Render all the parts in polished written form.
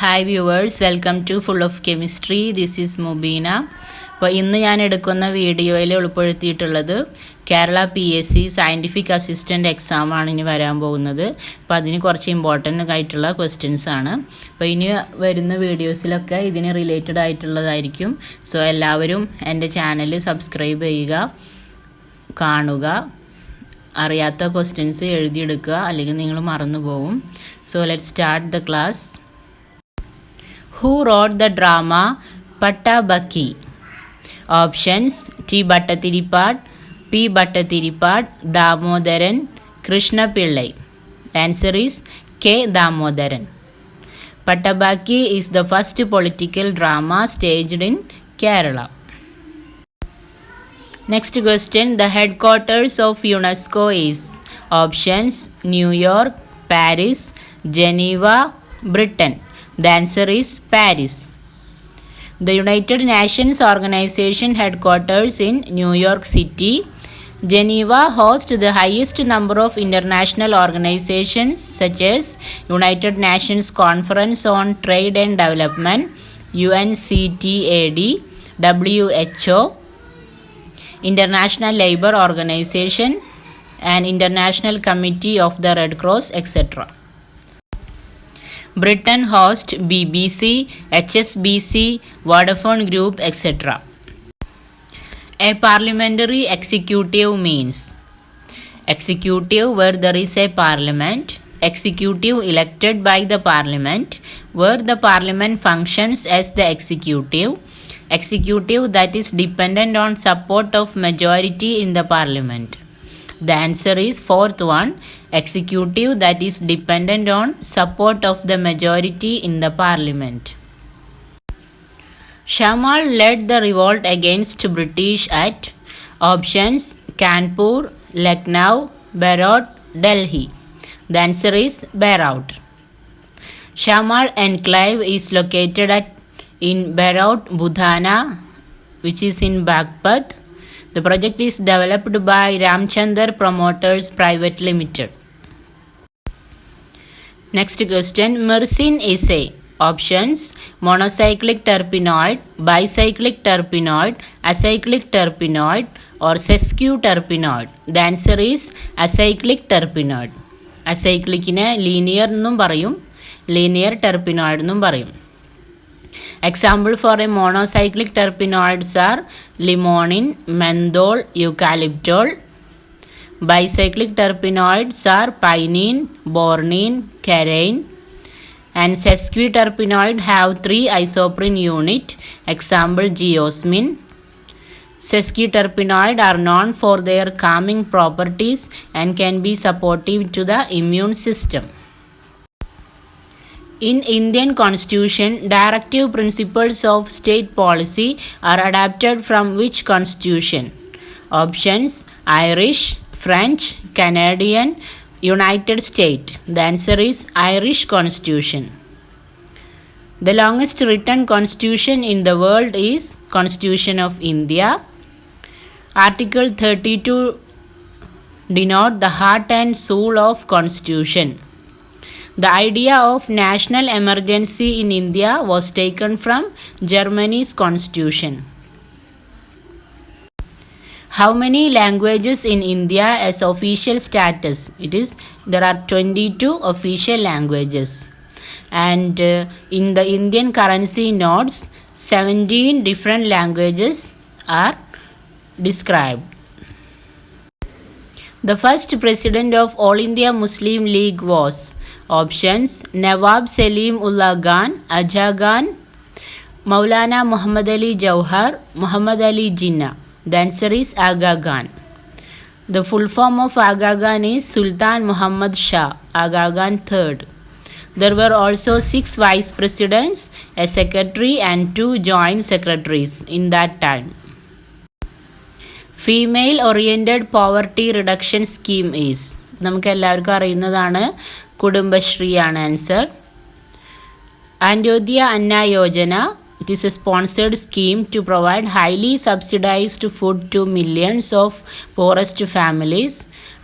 Hi viewers, welcome to full of chemistry. This is Mubeena. അപ്പോൾ ഇന്ന് ഞാൻ എടുക്കുന്ന വീഡിയോയിൽ ഉൾപ്പെടുത്തിയിട്ടുള്ളത് കേരള PSC സയൻറ്റിഫിക് അസിസ്റ്റൻ്റ് എക്സാമാണ് ഇനി വരാൻ പോകുന്നത്. അപ്പോൾ അതിന് കുറച്ച് ഇമ്പോർട്ടൻ്റ് ആയിട്ടുള്ള ക്വസ്റ്റ്യൻസ് ആണ്. അപ്പോൾ ഇനി വരുന്ന വീഡിയോസിലൊക്കെ ഇതിന് റിലേറ്റഡ് ആയിട്ടുള്ളതായിരിക്കും. സോ എല്ലാവരും എൻ്റെ ചാനൽ സബ്സ്ക്രൈബ് ചെയ്യുക, കാണുക, അറിയാത്ത ക്വസ്റ്റ്യൻസ് എഴുതിയെടുക്കുക, അല്ലെങ്കിൽ നിങ്ങൾ മറന്നു പോകും. So let start the class. Who wrote the drama Pattabakki? Options: T. Bhattathiripad, P. Bhattathiripad, Damodaran, Krishna Pillai. Answer is K. Damodaran. Pattabakki is the first political drama staged in Kerala. Next question. The headquarters of UNESCO is options: New York, Paris, Geneva, Britain. The answer is Paris. The United Nations Organization headquarters in New York City. Geneva hosts the highest number of international organizations such as United Nations Conference on Trade and Development, UNCTAD, WHO, International Labour Organization, and International Committee of the Red Cross, etc. Britain hosts BBC, HSBC, Vodafone Group, etc. A parliamentary executive means executive where there is a parliament, executive elected by the parliament where the parliament functions as the executive, executive that is dependent on support of majority in the parliament. The answer is fourth one, executive that is dependent on support of the majority in the parliament. Shamal led the revolt against British at options: Kanpur, Lucknow, Beirut, Delhi. The answer is Beirut. Shamal enclave is located in Beirut, Budhana, which is in Bagpat. The project is developed by Ramchandar Promoters Private Limited. Next question. Myrcene is a options: monocyclic terpenoid, bicyclic terpenoid, acyclic terpenoid, or sesquiterpenoid. The answer is acyclic terpenoid. Acyclicine linear എന്നും പറയും, linear terpenoid എന്നും പറയും. Example for a monocyclic terpenoids are limonene, menthol, eucalyptol. Bicyclic terpenoids are pinene, bornene, carein. And sesquiterpenoid have 3 isoprene unit. Example geosmin. Sesquiterpenoid are known for their calming properties and can be supportive to the immune system. In Indian Constitution, directive principles of state policy are adapted from which constitution? Options: Irish, French, Canadian, United States. The answer is Irish Constitution. The longest written constitution in the world is Constitution of India. Article 32 denote the heart and soul of constitution. The idea of national emergency in India was taken from Germany's constitution. How many languages in India as official status? There are 22 official languages. And in the Indian currency notes, 17 different languages are described. The first president of All India Muslim League was options: Nawab Salim Ullah Khan, Aja Khan, Maulana Muhammad Ali Jauhar, Muhammad Ali Jinnah. The answer is Aga Khan. The full form of Aga Khan is Sultan Muhammad Shah, Aga Khan III. There were also 6 vice presidents, a secretary and 2 joint secretaries in that time. Female oriented poverty reduction scheme is നമുക്ക് എല്ലാവർക്കും അറിയുന്നതാണ്, കുടുംബശ്രീയാണ് answer. Antyodaya Anna Yojana, it is a sponsored scheme to provide highly subsidized food to millions of poorest families,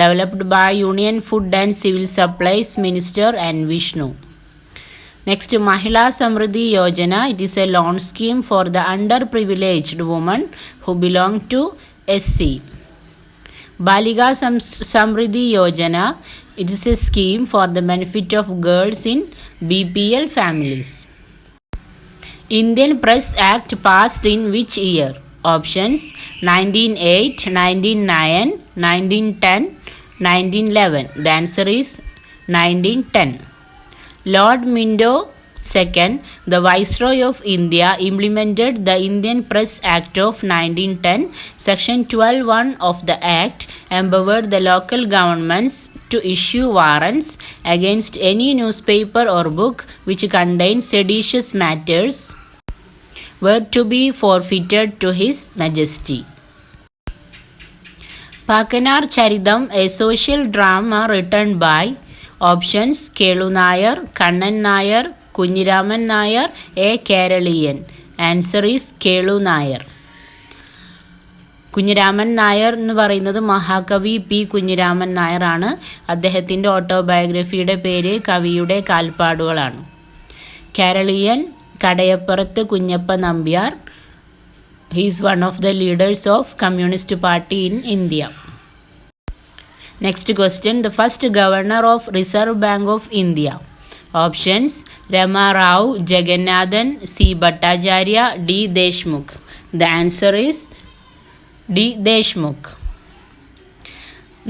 developed by Union Food and Civil Supplies Minister N. Vishnu. Next, Mahila Samriddhi Yojana. It is a loan scheme for the underprivileged women who belong to SC. Balika Samriddhi Yojana. It is a scheme for the benefit of girls in BPL families. Indian Press Act passed in which year? Options: 1908, 1909, 1910, 1911. The answer is 1910. Lord Minto II, the Viceroy of India, implemented the Indian Press Act of 1910. Section 12(1) of the Act empowered the local governments to issue warrants against any newspaper or book which contained seditious matters were to be forfeited to His Majesty. Pakanar Charitam, a social drama written by options: Kelu Nayar, Kannan Nayar, Kunyiraman Nayar, a Keralian. Answer is Kelu Nayar. Kunhiraman Nair എന്ന് പറയുന്നത് മഹാകവി P Kunhiraman Nair ആണ്. അദ്ദേഹത്തിൻ്റെ ഓട്ടോബയോഗ്രഫിയുടെ പേര് കവിയുടെ കാൽപ്പാടുകളാണ്. Keraleeyan Kadayapurath Kunhappa Nambiar. He is one of the leaders of communist party in India. Next question, the first governor of Reserve Bank of India. Options: Rama Rao Jagannathan, C. Bhattacharya, D. Deshmukh. The answer is D. Deshmukh.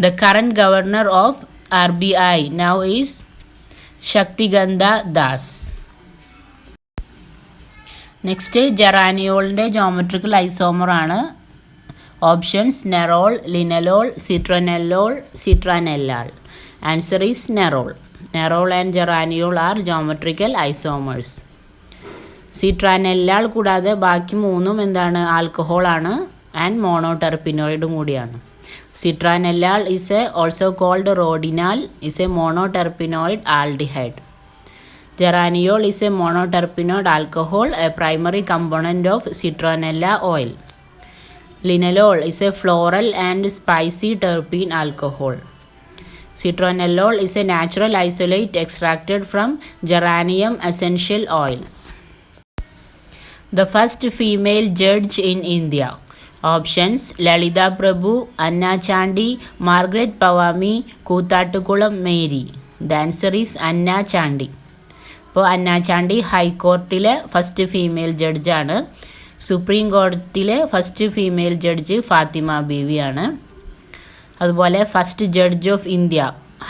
The current governor of RBI now is Shaktiganda Das. Next, geraniolന്റെ geometrical isomer ആണ്. Options: nerol, linalol, citronellol, citranellol. Answer is nerol. Nerol and geraniol are geometrical isomers. Citranellol കൂടാതെ ബാക്കി മൂന്നും എന്താണ്? Alcohol ആണ് and മോണോടെർപിനോയിഡും കൂടിയാണ്. Citranellol is also called rhodinol, is a monoterpenoid aldehyde. Geraniol is a monoterpenoid alcohol, a primary component of citronella oil. Linalol is a floral and spicy terpene alcohol. Citronellol is a natural isolate extracted from geranium essential oil. The first female judge in India. Options: Lalita Prabhu, Anna Chandi, Margaret Pawami, Koothatukulam Mary. The answer is Anna Chandi. ഇപ്പോൾ അന്ന ചാണ്ടി ഹൈക്കോർട്ടിലെ first female ജഡ്ജാണ്. Supreme കോടതിയിലെ first female judge Fathima ബീവിയാണ്. അതുപോലെ first judge of India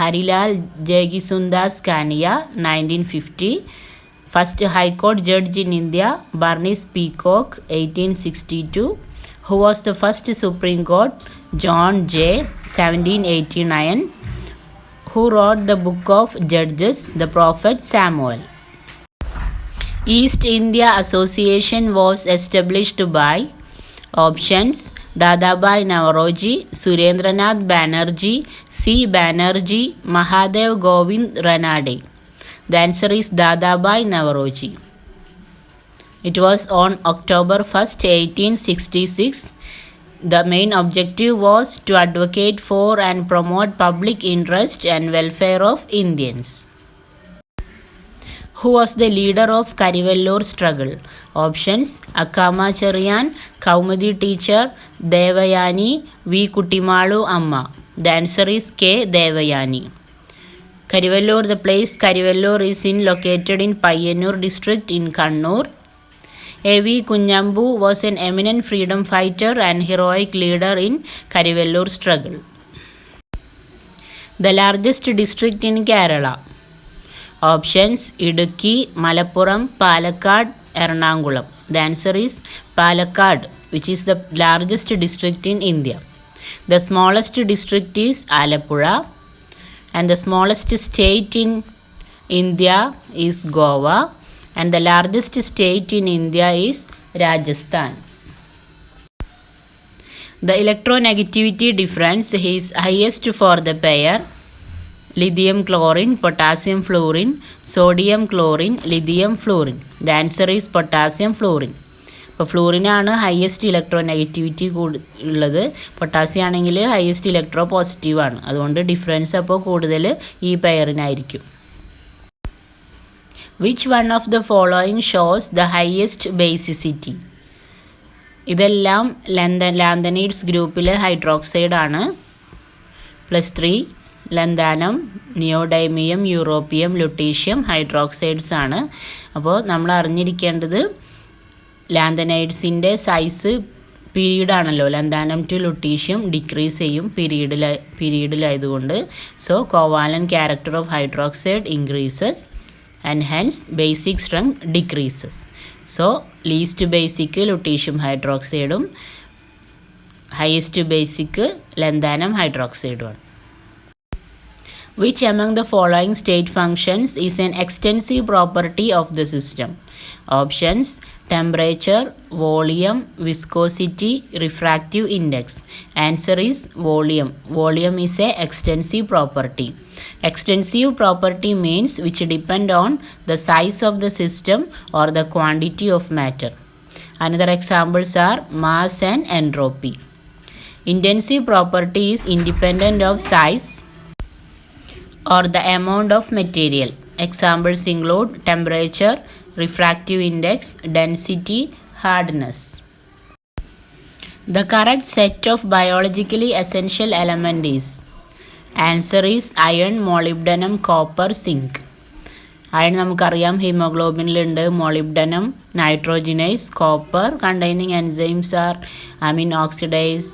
Harilal Jaikisundas Kania 1950. First high court judge in India Barnes Peacock 1862. Who was the first supreme court John Jay 1789. Who wrote the book of Judges? The prophet Samuel. East India Association was established by options: Dadabhai Naoroji, Surendranath Banerjee, C. Banerjee, Mahadev Govind Ranade. The answer is Dadabhai Naoroji. It was on October 1st, 1866. The main objective was to advocate for and promote public interest and welfare of Indians. Who was the leader of Karivellur struggle? Options: Akkama Cheriyan, Kaumudi teacher, Devayani, V. Kuttimalu Amma. The answer is K. Devayani. Karivellur, the place Karivellur is located in Payyanur district in Kannur. A.V. Kunyambu was an eminent freedom fighter and heroic leader in Karivellur struggle. The largest district in Kerala. Options: Idukki, Malappuram, Palakkad, Ernakulam. The answer is Palakkad, which is the largest district in India. The smallest district is Alappuzha, and the smallest state in India is Goa, and the largest state in India is Rajasthan. The electronegativity difference is highest for the pair lithium chlorine, potassium fluorine, sodium chlorine, lithium fluorine. The answer is potassium fluorine. ഇപ്പോൾ ഫ്ലൂറിനാണ് highest electronegativity ഉള്ളത്, potassium ആണെങ്കിൽ highest ഇലക്ട്രോ പോസിറ്റീവാണ്. അതുകൊണ്ട് difference അപ്പോൾ കൂടുതൽ ഈ പെയറിനായിരിക്കും. Which one of the following shows the highest basicity? ഇതെല്ലാം ലാന്തനൈഡ്സ് ഗ്രൂപ്പിലെ ഹൈഡ്രോക്സൈഡ് ആണ്. +3 lanthanum, neodymium, europium, lutetium hydroxides ആണ്. അപ്പോൾ നമ്മൾ അറിഞ്ഞിരിക്കേണ്ടത് ലാന്തനൈഡ്സിൻ്റെ സൈസ് പീരീഡാണല്ലോ. ലന്താനം ടു ലുട്ടീഷ്യം ഡിക്രീസ് ചെയ്യും പീരീഡിലായതുകൊണ്ട്. So covalent character of hydroxide increases and hence basic strength decreases. So least basic lutetium ഹൈഡ്രോക്സൈഡും highest basic ലന്താനം ഹൈഡ്രോക്സൈഡുമാണ്. Which among the following state functions is an extensive property of the system? Options: temperature, volume, viscosity, refractive index. Answer is volume. Volume is a extensive property. Extensive property means which depend on the size of the system or the quantity of matter. Another examples are mass and entropy. Intensive property is independent of size or the amount of material. Examples include temperature, refractive index, density, hardness. The correct set of biologically essential element is. Answer is iron, molybdenum, copper, zinc. Iron നമുക്കറിയാം ഹീമോഗ്ലോബിനിലുണ്ട്, molybdenum, nitrogenase, copper containing enzymes are amine oxidase,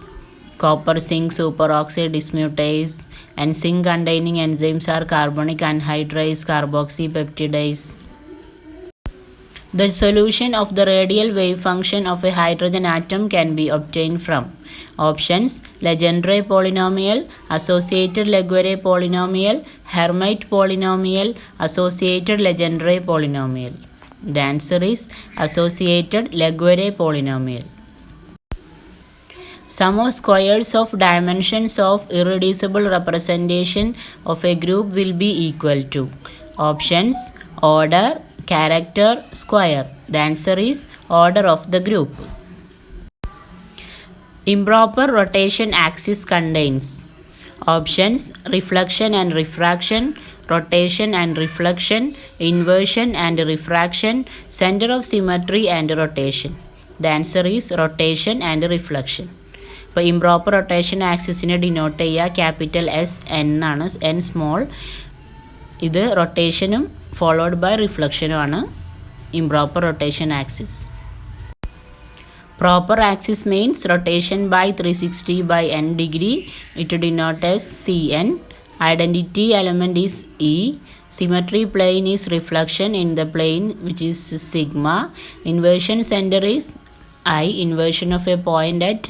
copper zinc superoxide dismutase, and zinc containing enzymes are carbonic anhydrase, carboxypeptidase. The solution of the radial wave function of a hydrogen atom can be obtained from. Options: Legendre polynomial, associated Leguere polynomial, Hermite polynomial, associated Legendre polynomial. The answer is associated Leguere polynomial. Sum of squares of dimensions of irreducible representation of a group will be equal to. Options: order, character, square. The answer is order of the group. Improper rotation axis contains. Options: reflection and refraction, rotation and reflection, inversion and refraction, center of symmetry and rotation. The answer is rotation and reflection. ഇപ്പോൾ improper rotation ആക്സിസിനെ denote ചെയ്യുക capital S N ആണ്, N small. ഇത് റൊട്ടേഷനും followed by റിഫ്ലക്ഷനും ആണ് improper rotation axis. Proper axis means rotation by 360 by n degree. It denotes as Cn. Identity element is E. Symmetry plane is reflection in the plane which is sigma. Inversion center is I. Inversion of a point at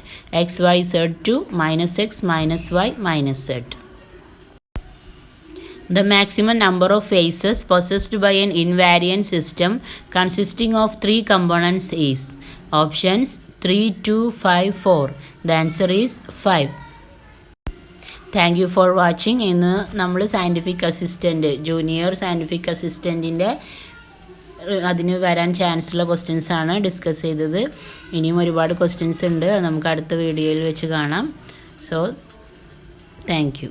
xyz to -x -y -z. The maximum number of phases possessed by an invariant system consisting of 3 components is. Options: 3, 2, 5, 4. The answer is 5. Thank you for watching. ഇന്ന് നമ്മൾ scientific assistant, junior scientific അസിസ്റ്റൻറ്റിൻ്റെ അതിന് വരാൻ chance ഉള്ള ക്വസ്റ്റ്യൻസാണ് discuss ചെയ്തത്. ഇനിയും ഒരുപാട് questions ഉണ്ട്, അത് നമുക്ക് അടുത്ത വീഡിയോയിൽ വെച്ച് കാണാം. So thank you.